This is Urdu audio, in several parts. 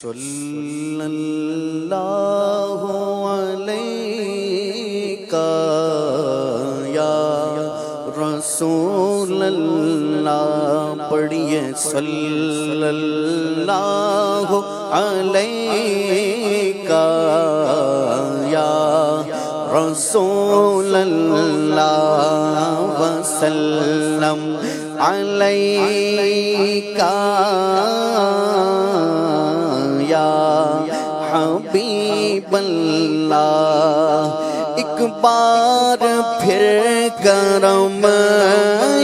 صلی اللہ علیہ یا رسول اللہ، پڑھیے صلی اللہ علیہ یا رسول اللہ، وسلم علیہ یا حبیب اللہ۔ ایک بار پھر کرم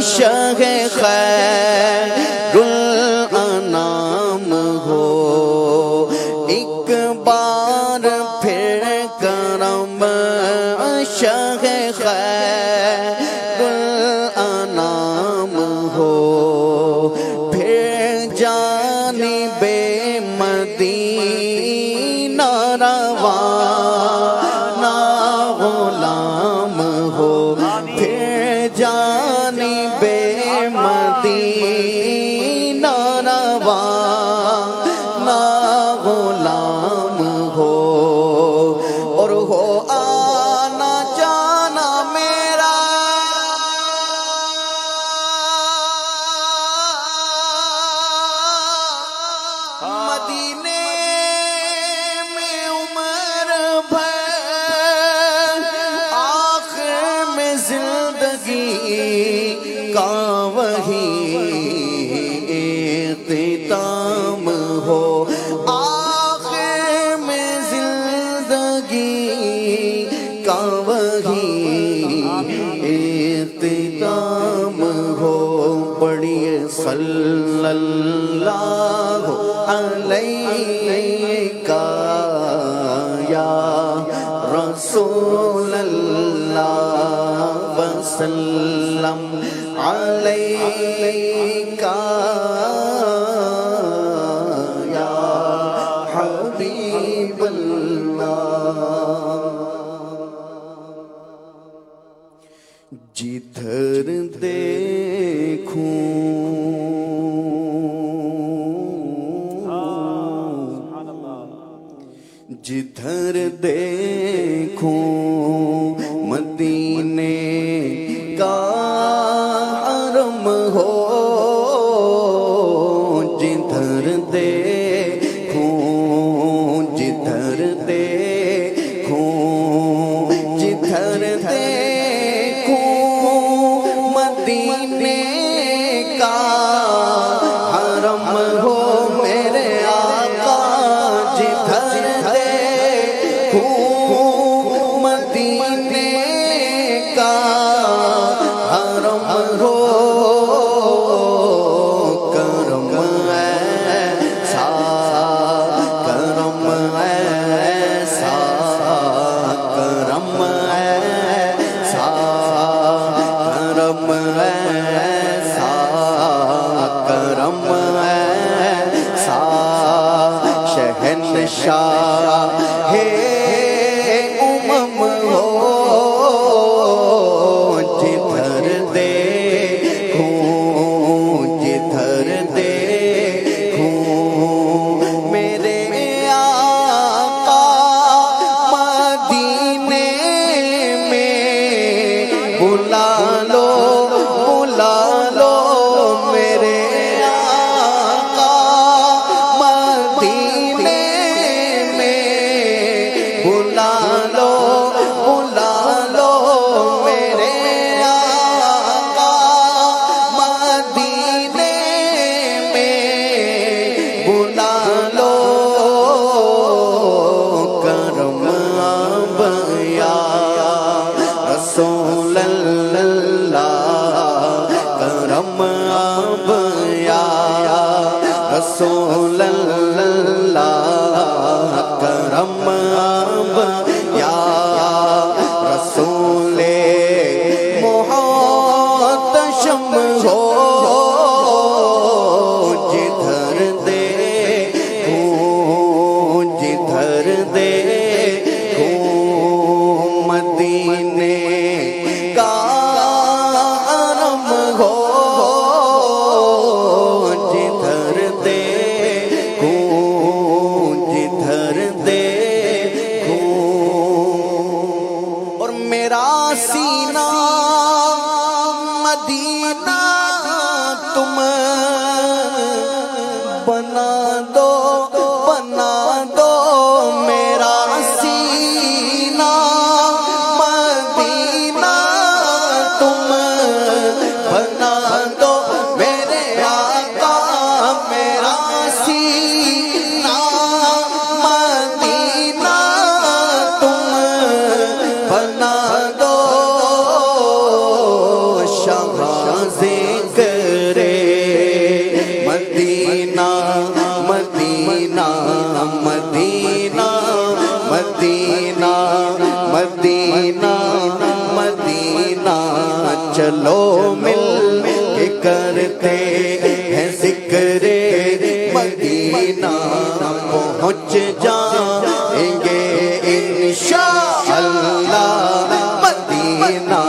شاہ خیر الانام ہو، ایک بار پھر کرم شاہ خیر الانام ہو، پھر جانب مدینہ روانہ غلام ہو، پھر جانب مدینہ روانہ غلام ہو، اور ہو آنا جانا میرا مدینے میں عمر بھر، آخر میں زندگی کا وہی اختتام ہو، آخر میں زندگی کا وہی اختتام ہو، پڑھیے صلی اللہ علیہ یا رسول اللہ، وسلم علیہ یا حبیب اللہ۔ جدھر دیکھوں جدھر دیکھوں مدینے کا حرم ہو، جدھر دیکھوں جدھر دیکھوں جدھر دیکھوں مدینے کا حرم ہو، میرے آقا جدھر مدینے کا حرم ہو، کرم ایسا کرم ایسا کرم ایسا کرم ایسا کرم ایسا شہنشاہ ہے امم ہو، جدھر دیکھوں جدھر دیکھوں میرے آقا مدینے میں بلا لو بلا لو، میرے آقا مدینے میں ادھر دیکھوں اور میرا سینہ مدینہ تم بنا دو میرا سینہ مدینہ تم بنا دو میرے آقا میرا سینہ مدینہ تم بنا دو شہازے کرے مدینہ مدینہ مدینہ مدینہ مدینہ مدینہ چلو مل کے کرتے ہیں ذکر مدینہ پہنچ جائیں گے انشاءاللہ مدینہ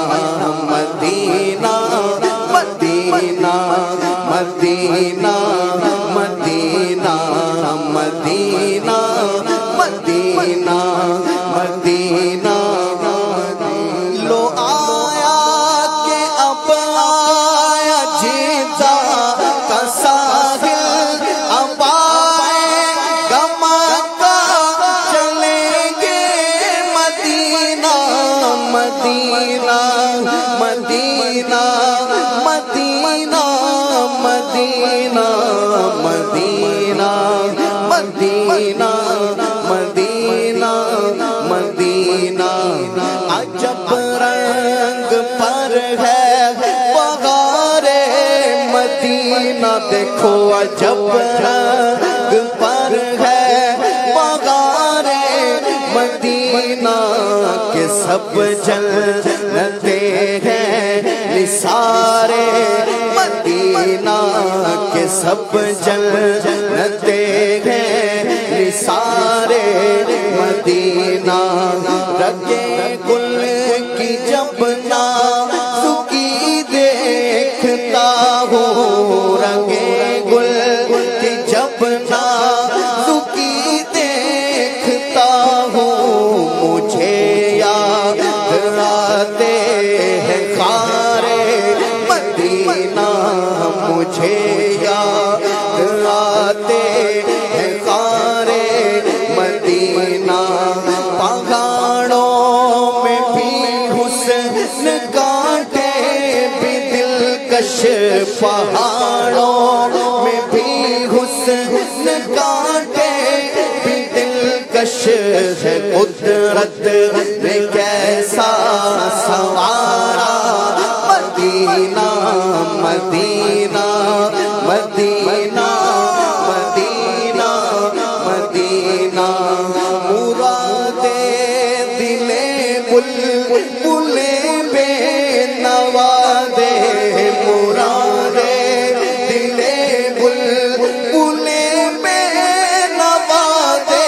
مدینہ مدینہ مدینہ مدینہ مدینہ مدینہ مدینہ لو آیا کہ اب آیا جیتا کا ساحل اب آئے گا مکہ چلیں گے مدینہ مدینہ مدینہ مدینہ مدینہ مدینہ مدینہ مدینہ مدینہ عجب رنگ پر ہے بہار مدینہ دیکھو عجب رنگ پر ہے بہار مدینہ کے سب جنتے ہیں نثارے مدینہ کے سب جنتے ہیں نثارے مدینہ رگے گل کی جب نازکی دیکھتا ہوں رگے گل کی جب نازکی دیکھتا ہوں مجھے یاد آتے ہیں خارے مدینہ مجھے یاد آتے ہیں خارے مدینہ پہاڑوں میں بھی حسن کانٹے بھی دلکش پہاڑوں میں بھی حسن کانٹے بھی دلکش ہے قدرت نے کیسا سنوارا مدینہ مدینہ مدینہ مدینہ مدینہ مرادے دلے بلبلے بے نوادے مرادے دلے بلبلے بے نوادے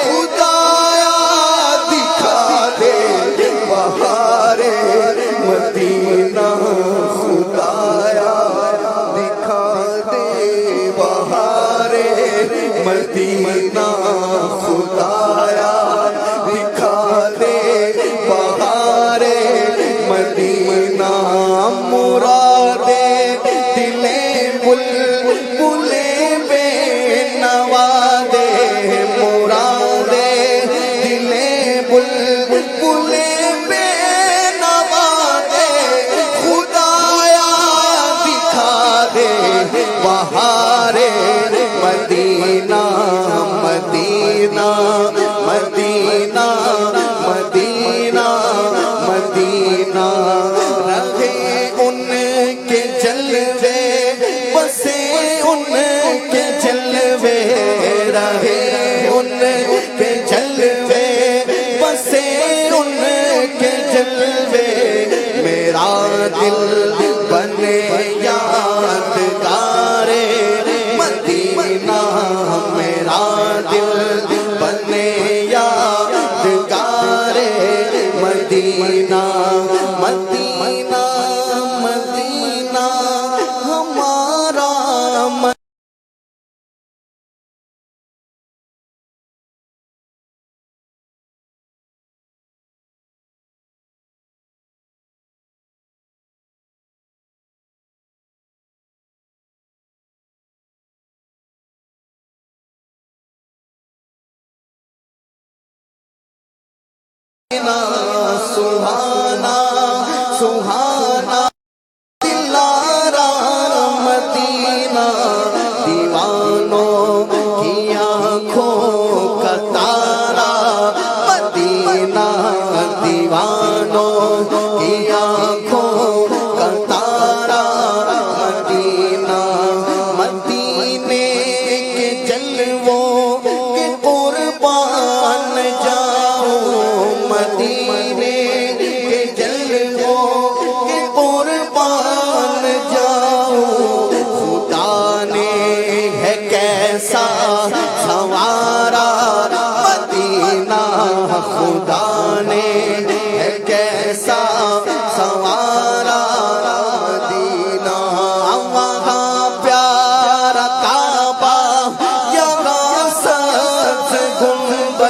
خدایا دکھا دے بہار مدینہ خدایا دکھا دے بہار مدینہ خدایا دکھا دے بہار مدینہ مرادے دلے بلبلے بے نوادے مرادے دلے بلبلے بے نوادے خدایا دکھا دے بہار مدینہ مدینہ مدینہ مدینہ مدینہ رہے ان کے جلوے بسے ان کے جلوے رہے ان کے جلوے بسے ان کے جلوے میرا دل بنے یادگار مدینہ میرا دل بنے یادگار مدینہ مدینہ مدینہ ہمارا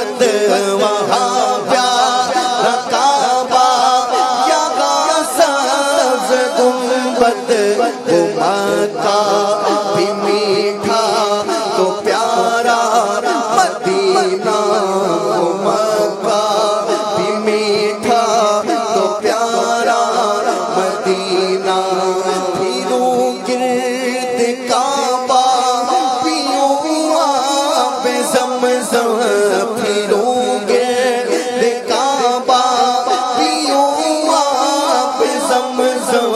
گنبد وہاں پیارا کعبہ، یہاں سبز گنبد وہ مکہ بھی میٹھا تو پیارا مدینہ، وہ مکہ بھی میٹھا تو پیارا مدینہ، پھروں گرد کعبہ پیوں آب زمزم، پھروں گرد کعبہ پیوں آب زمزم،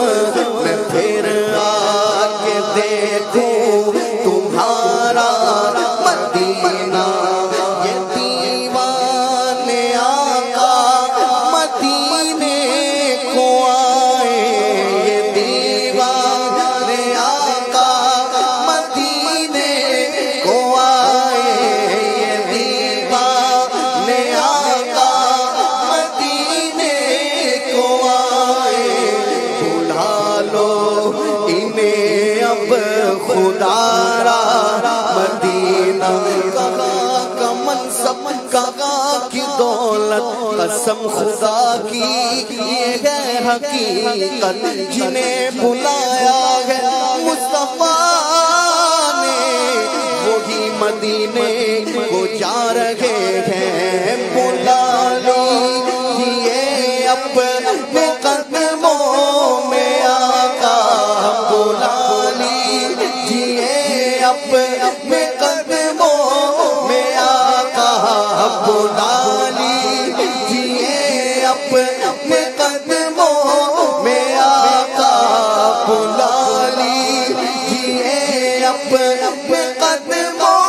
میں پھر آ کے دیکھوں تمہارا مدینہ، یہ دیوانے آقا مدینے کو آئے، یہ دیوانے آقا مدینے کو آئے، یہ دیوانے آقا مدینے کو آئے، بلا لو انہیں اب خدا را مدینہ، کہاں کا منصب کہاں کی دولت، قسم خدا کی یہ ہے حقیقت، جنہیں بلایا ہے مصطفیٰ نے وہی مدینے کو جا رہے ہیں، بلا لیجیے اپنے قدموں میں آقا، بلا لیجیے اپنے قدموں میں آقا، بلا لیجیے اپنے قدموں میں آقا، بلا لیجیے اپنے قدموں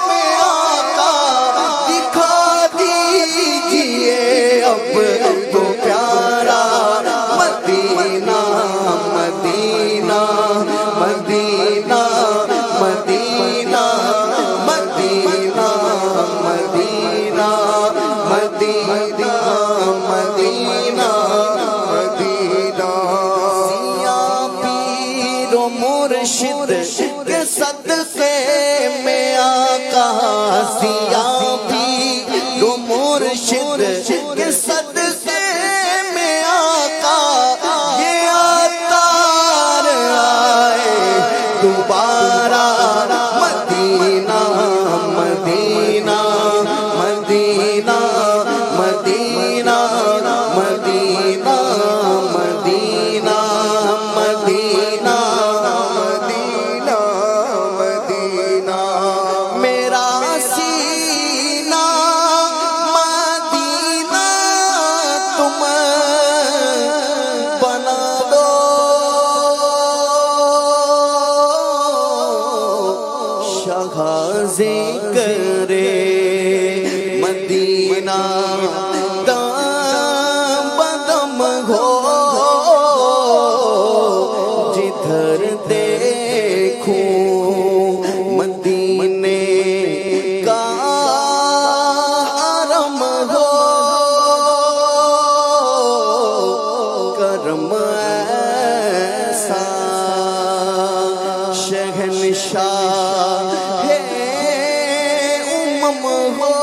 میں آقا، دکھا دیجیے اب تو پیارا مدینہ، مدینہ مدینہ مدینہ مدینہ مدینہ مدینہ مدینہ مدینہ، سیاہ پیر و مرشد کے صدقے میں آقا، سیاہ پیر و مرشد کے صدقے میں آقا، یہ عطار آئے دوبارہ مدینہ، مدینہ مدینہ مدینہ مدینہ مدینہ مدینہ مدینہ مدینہ، میرا سینہ مدینہ تم بنا دو، شاہ ذکر مدینہ دم بدم ہو، جدھر دیکھوں مدینے کا حرم ہو، کرم ایسا شہنشاہ ہے امم ہو،